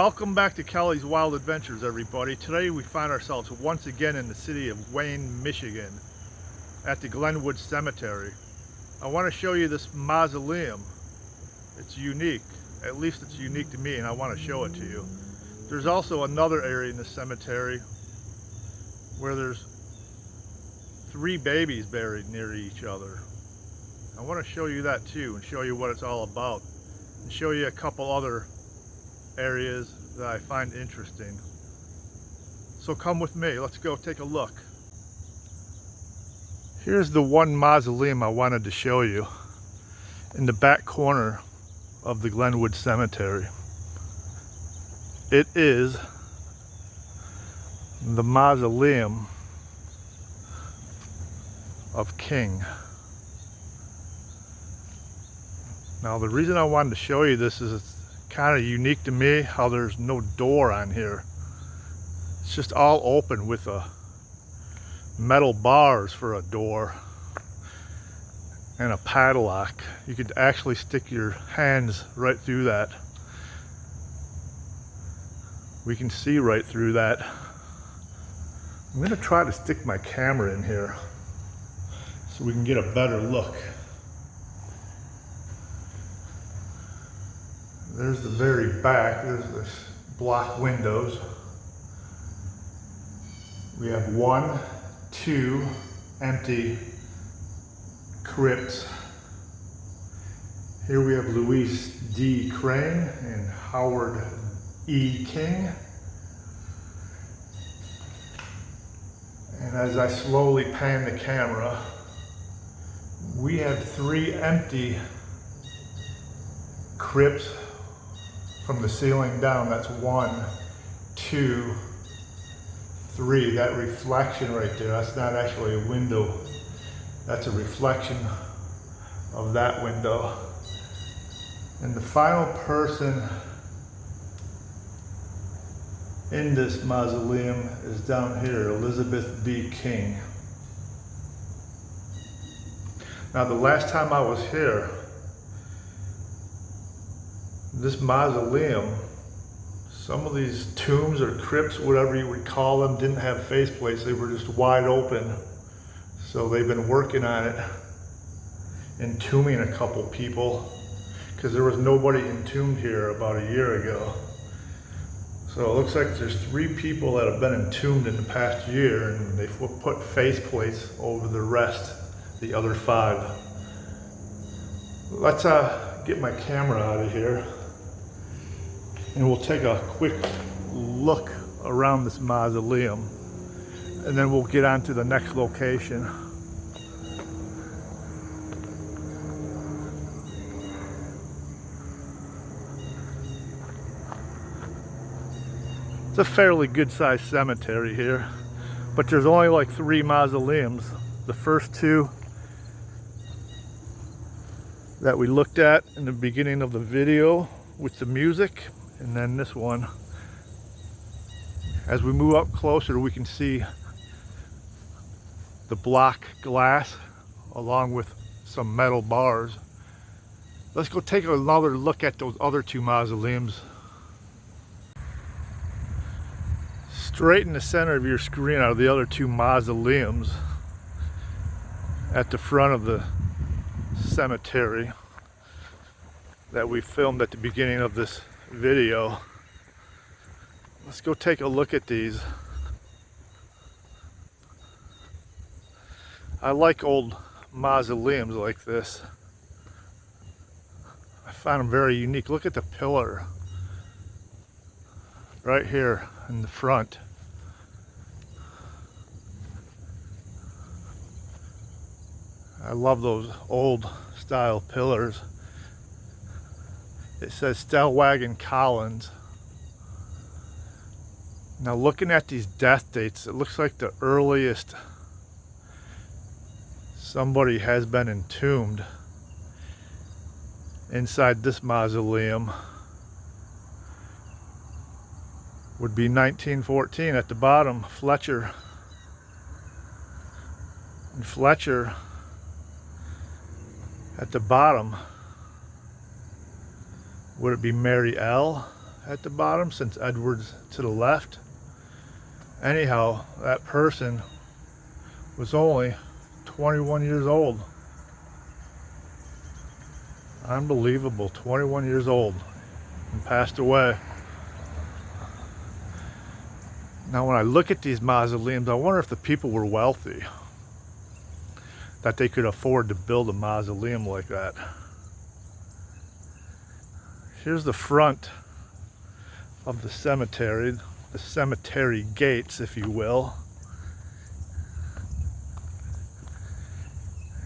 Welcome back to Kelly's Wild Adventures, everybody. Today we find ourselves once again in the city of Wayne, Michigan at the Glenwood Cemetery. I want to show you this mausoleum. It's unique, at least it's unique to me, and I want to show it to you. There's also another area in the cemetery where there's 3 babies buried near each other. I want to show you that too and show you what it's all about and show you a couple other areas that I find interesting. So come with me, let's go take a look. Here's the one mausoleum I wanted to show you in the back corner of the Glenwood Cemetery. It is the Mausoleum of King. Now the reason I wanted to show you this is it's kind of unique to me how there's no door on here. It's just all open with metal bars for a door and a padlock. You could actually stick your hands right through that. We can see right through that. I'm going to try to stick my camera in here so we can get a better look. There's the very back. There's this block windows. We have 1, 2 empty crypts. Here we have Louise D. Crane and Howard E. King. And as I slowly pan the camera, we have 3 empty crypts from the ceiling down. That's 1, 2, 3. That reflection right there, that's not actually a window. That's a reflection of that window. And the final person in this mausoleum is down here, Elizabeth B. King. Now the last time I was here, this mausoleum, some of these tombs or crypts, whatever you would call them, didn't have faceplates. They were just wide open. So they've been working on it, entombing a couple people, because there was nobody entombed here about a year ago. So it looks like there's 3 people that have been entombed in the past year, and they've put faceplates over the rest, the other 5. Let's get my camera out of here, and we'll take a quick look around this mausoleum, and then we'll get on to the next location. It's a fairly good sized cemetery here, but there's only like 3 mausoleums. The first 2 that we looked at in the beginning of the video with the music, and then this one. As we move up closer, we can see the block glass along with some metal bars. Let's go take another look at those other 2 mausoleums. Straight in the center of your screen are the other 2 mausoleums at the front of the cemetery that we filmed at the beginning of this video. Let's go take a look at these. I like old mausoleums like this. I find them very unique. Look at the pillar right here in the front. I love those old style pillars. It says Stellwagen Collins. Now looking at these death dates, it looks like the earliest somebody has been entombed inside this mausoleum would be 1914 at the bottom, Fletcher. And Fletcher at the bottom, would it be Mary L? at the bottom since Edward's to the left. Anyhow, that person was only 21 years old. Unbelievable, 21 years old and passed away. Now when I look at these mausoleums, I wonder if the people were wealthy, that they could afford to build a mausoleum like that. Here's the front of the cemetery gates, if you will.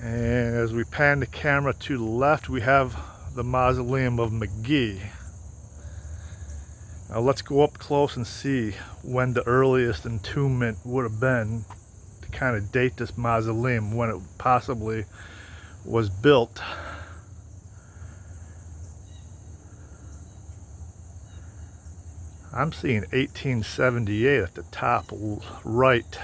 And as we pan the camera to the left, we have the mausoleum of McGee. Now let's go up close and see when the earliest entombment would have been to kind of date this mausoleum, when it possibly was built. I'm seeing 1878 at the top right.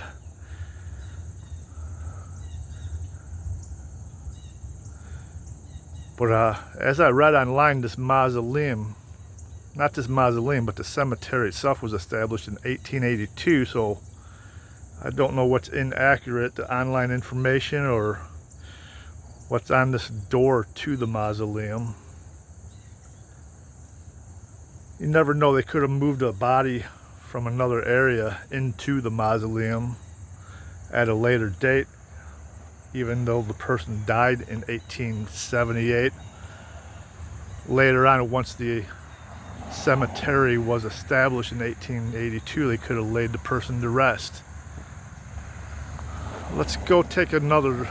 But as I read online, this mausoleum, not this mausoleum, but the cemetery itself was established in 1882, so I don't know what's inaccurate, the online information, or what's on this door to the mausoleum. You never know, they could have moved a body from another area into the mausoleum at a later date, even though the person died in 1878. Later on, once the cemetery was established in 1882, they could have laid the person to rest. Let's go take another,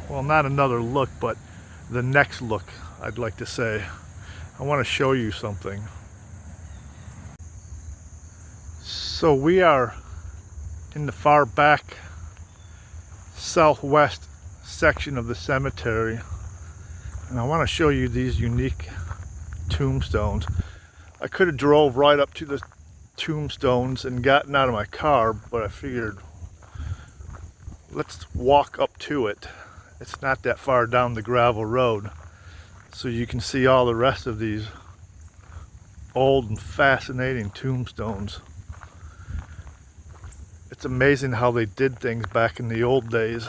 well, not another look, but the next look, I'd like to say. I want to show you something. So we are in the far back southwest section of the cemetery, and I want to show you these unique tombstones. I could have drove right up to the tombstones and gotten out of my car, but I figured let's walk up to it. It's not that far down the gravel road, so you can see all the rest of these old and fascinating tombstones. It's amazing how they did things back in the old days.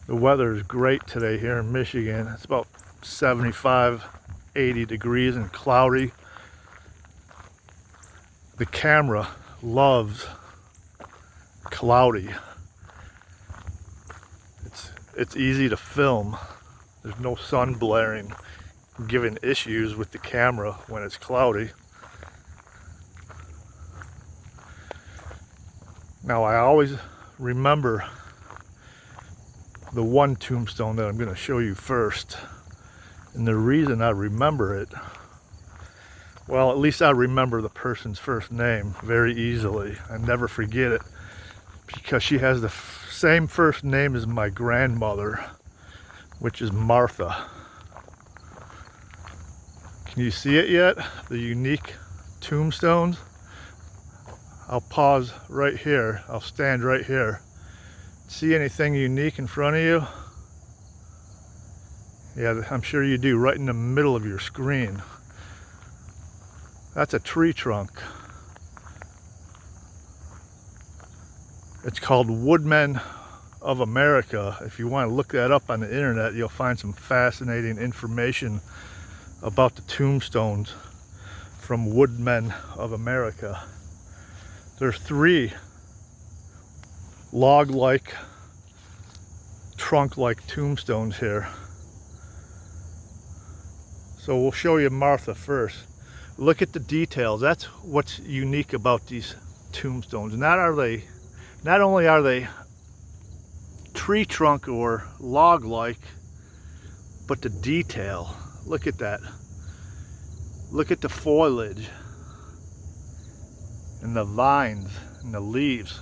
The weather is great today here in Michigan. It's about 75, 80 degrees and cloudy. The camera loves cloudy. It's easy to film. There's no sun blaring, giving issues with the camera when it's cloudy. Now I always remember the one tombstone that I'm going to show you first. And the reason I remember it, well, at least I remember the person's first name very easily. I never forget it, because she has the same first name as my grandmother, which is Martha. Can you see it yet? The unique tombstones? I'll pause right here. I'll stand right here. See anything unique in front of you? Yeah, I'm sure you do, right in the middle of your screen. That's a tree trunk. It's called Woodmen of America. If you want to look that up on the internet, you'll find some fascinating information about the tombstones from Woodmen of America. There's 3 log-like, trunk-like tombstones here. So we'll show you Martha first. Look at the details. That's what's unique about these tombstones. Not only are they tree trunk or log-like, but the detail. Look at that. Look at the foliage and the vines and the leaves.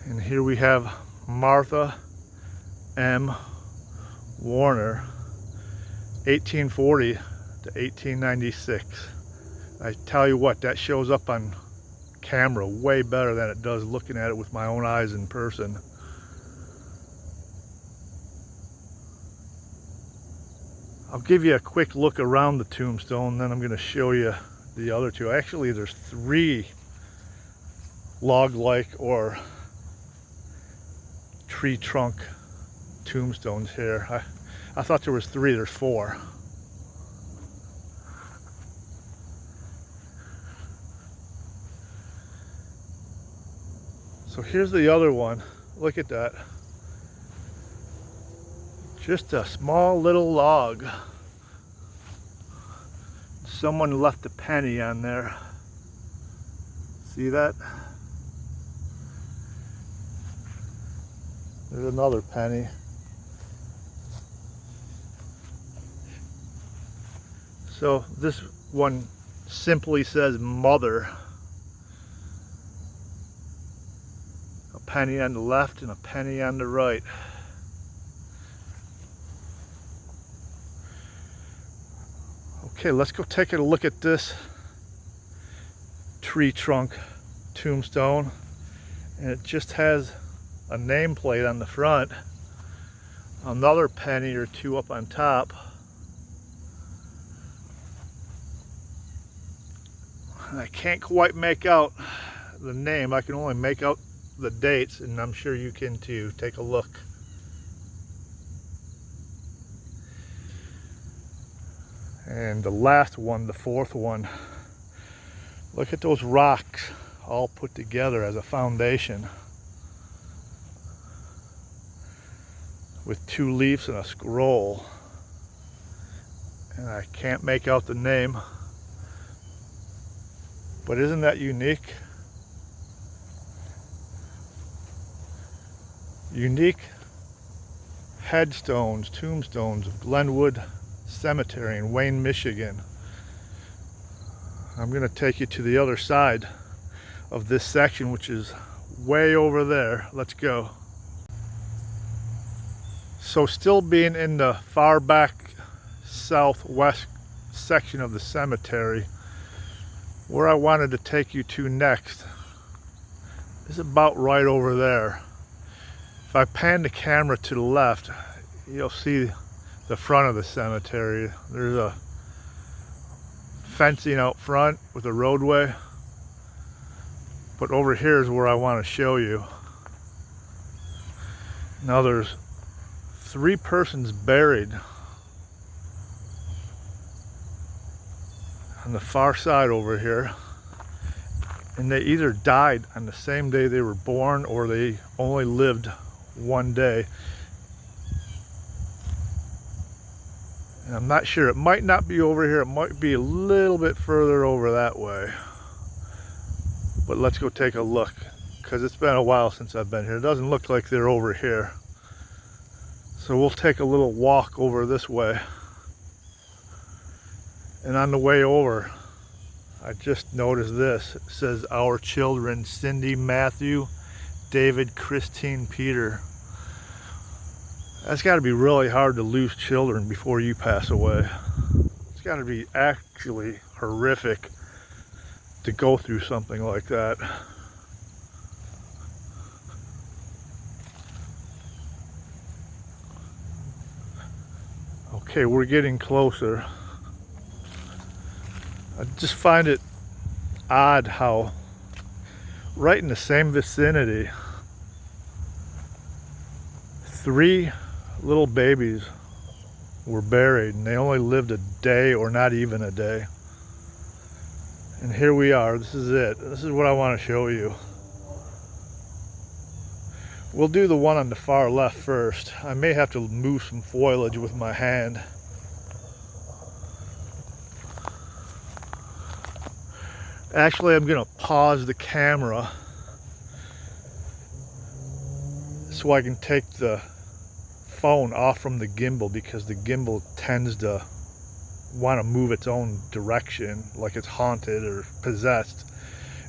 And here we have Martha M. Warner, 1840 to 1896. I tell you what, that shows up on camera way better than it does looking at it with my own eyes in person. I'll give you a quick look around the tombstone, then I'm going to show you the other two. Actually, there's 3 log-like or tree trunk tombstones here. I thought there was 3, there's 4. So here's the other one. Look at that. Just a small little log. Someone left a penny on there. See that? There's another penny. So this one simply says mother. A penny on the left and a penny on the right. Okay, let's go take a look at this tree trunk tombstone. And it just has a nameplate on the front. Another penny or 2 up on top. I can't quite make out the name. I can only make out the dates, and I'm sure you can too. Take a look. And the last one, the 4th one, look at those rocks all put together as a foundation with 2 leaves and a scroll. And I can't make out the name, but isn't that unique? Unique headstones, tombstones of Glenwood Cemetery in Wayne, Michigan. I'm going to take you to the other side of this section, which is way over there. Let's go. So still being in the far back southwest section of the cemetery, where I wanted to take you to next is about right over there. If I pan the camera to the left, you'll see the front of the cemetery. There's a fencing out front with a roadway. But over here is where I want to show you. Now there's 3 persons buried on the far side over here. And they either died on the same day they were born, or they only lived 1 day. And I'm not sure, it might not be over here, it might be a little bit further over that way. But let's go take a look, because it's been a while since I've been here. It doesn't look like they're over here. So we'll take a little walk over this way. And on the way over, I just noticed this. It says, "Our children, Cindy, Matthew, David, Christine, Peter." That's got to be really hard to lose children before you pass away. It's got to be actually horrific to go through something like that. Okay, we're getting closer. I just find it odd how right in the same vicinity, 3 little babies were buried, and they only lived a day or not even a day. And here we are. This is it. This is what I want to show you. We'll do the one on the far left first. I may have to move some foliage with my hand. Actually, I'm going to pause the camera so I can take the phone off from the gimbal, because the gimbal tends to want to move its own direction, like it's haunted or possessed.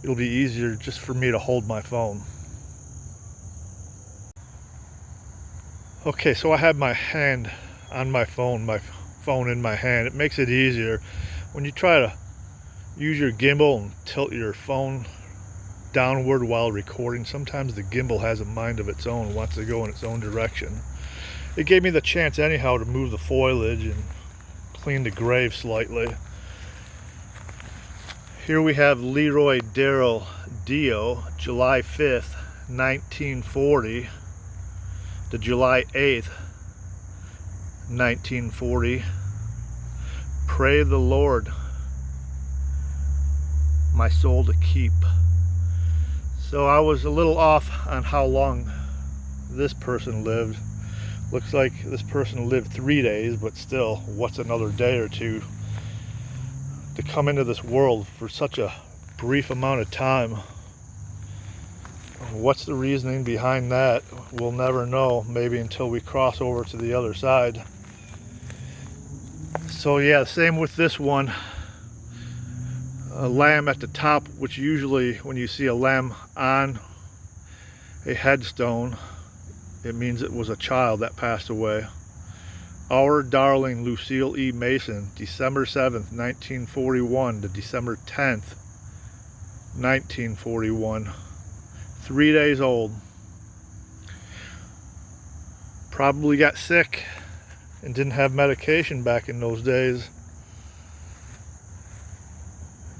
It'll be easier just for me to hold my phone. Okay, so I have my hand on my phone in my hand. It makes it easier. When you try to use your gimbal and tilt your phone downward while recording, sometimes the gimbal has a mind of its own, wants to go in its own direction. It gave me the chance anyhow to move the foliage and clean the grave slightly. Here we have Leroy Darrell Dio, July 5th, 1940 to July 8th, 1940. Pray the Lord my soul to keep. So I was a little off on how long this person lived. Looks like this person lived 3 days, but still, what's another day or two to come into this world for such a brief amount of time? What's the reasoning behind that? We'll never know, maybe until we cross over to the other side. So yeah, same with this one. A lamb at the top, which usually when you see a lamb on a headstone, it means it was a child that passed away. Our darling Lucille E. Mason, December 7th, 1941 to December 10th, 1941. 3 days old. Probably got sick and didn't have medication back in those days.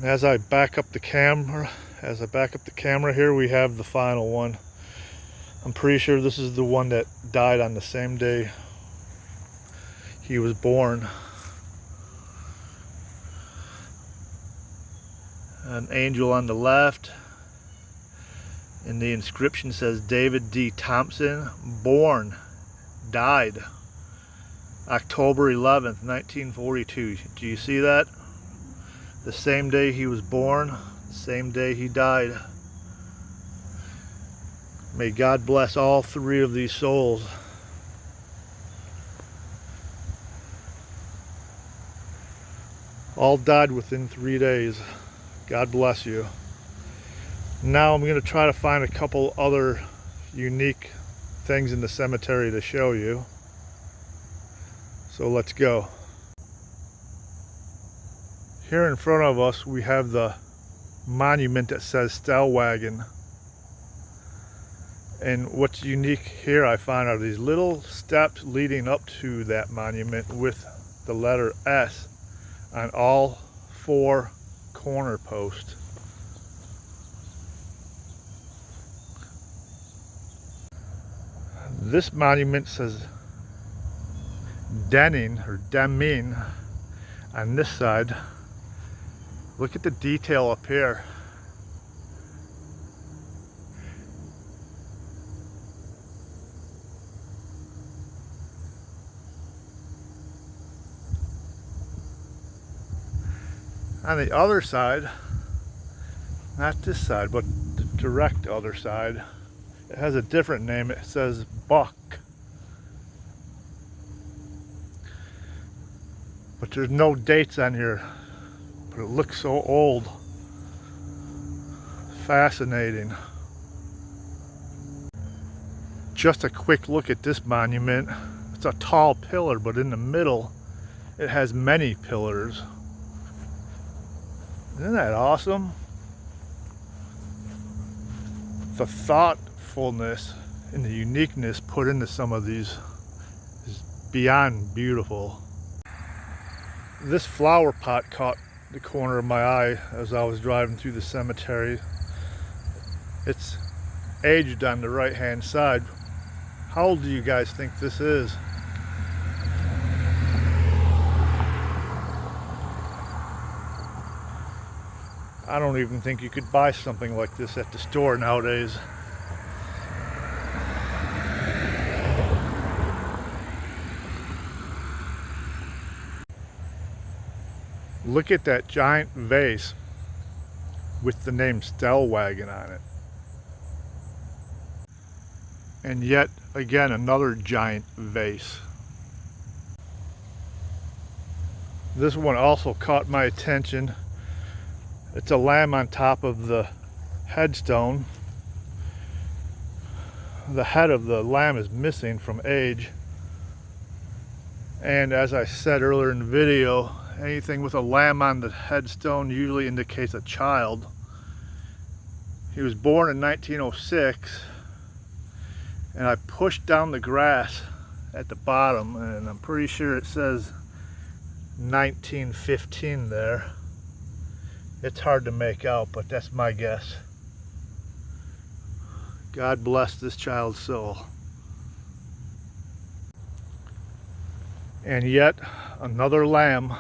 As I back up the camera here, we have the final one. I'm pretty sure this is the one that died on the same day he was born. An angel on the left, and the inscription says David D. Thompson, born, died October 11th, 1942. Do you see that? The same day he was born, the same day he died. May God bless all three of these souls. All died within 3 days. God bless you. Now I'm going to try to find a couple other unique things in the cemetery to show you. So let's go. Here in front of us we have the monument that says Stellwagen. And what's unique here, I find, are these little steps leading up to that monument with the letter S on all 4 corner posts. This monument says Denning or Deming on this side. Look at the detail up here. On the other side, not this side, but the direct other side, it has a different name. It says Buck. But there's no dates on here. But it looks so old. Fascinating. Just a quick look at this monument. It's a tall pillar, but in the middle it has many pillars. Isn't that awesome? The thoughtfulness and the uniqueness put into some of these is beyond beautiful. This flower pot caught the corner of my eye as I was driving through the cemetery. It's aged on the right hand side. How old do you guys think this is? I don't even think you could buy something like this at the store nowadays. Look at that giant vase with the name Stellwagen on it. And yet again, another giant vase. This one also caught my attention. It's a lamb on top of the headstone. The head of the lamb is missing from age. And as I said earlier in the video, anything with a lamb on the headstone usually indicates a child. He was born in 1906, and I pushed down the grass at the bottom, and I'm pretty sure it says 1915 there. It's hard to make out, but that's my guess. God bless this child's soul. And yet another lamb.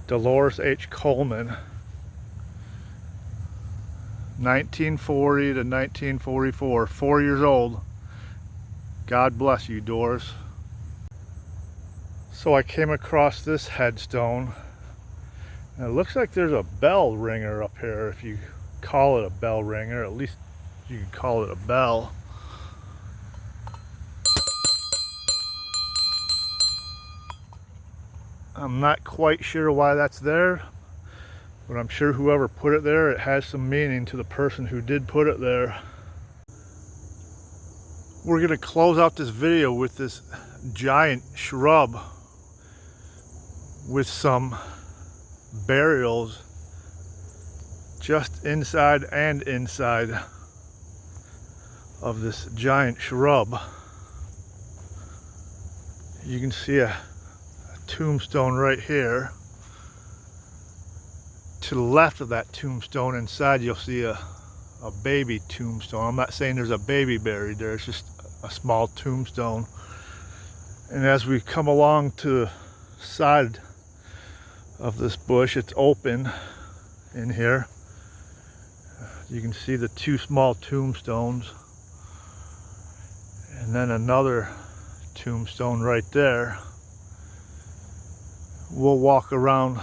Dolores H. Coleman, 1940 to 1944, 4 years old. God bless you, Doris. So I came across this headstone, and it looks like there's a bell ringer up here, if you call it a bell ringer. At least you can call it a bell. I'm not quite sure why that's there, but I'm sure whoever put it there, it has some meaning to the person who did put it there. We're going to close out this video with this giant shrub with some burials just inside and inside of this giant shrub. You can see a tombstone right here. To the left of that tombstone inside, you'll see a baby tombstone. I'm not saying there's a baby buried there, it's just a small tombstone. And as we come along to the side of this bush, it's open in here. You can see the two small tombstones, and then another tombstone right there. We'll walk around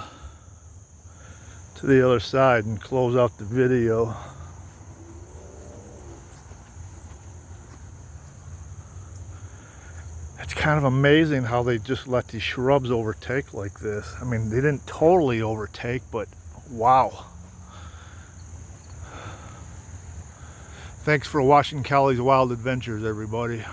to the other side and close out the video. It's kind of amazing how they just let these shrubs overtake like this. I mean, they didn't totally overtake, but wow. Thanks for watching Callie's Wild Adventures, everybody.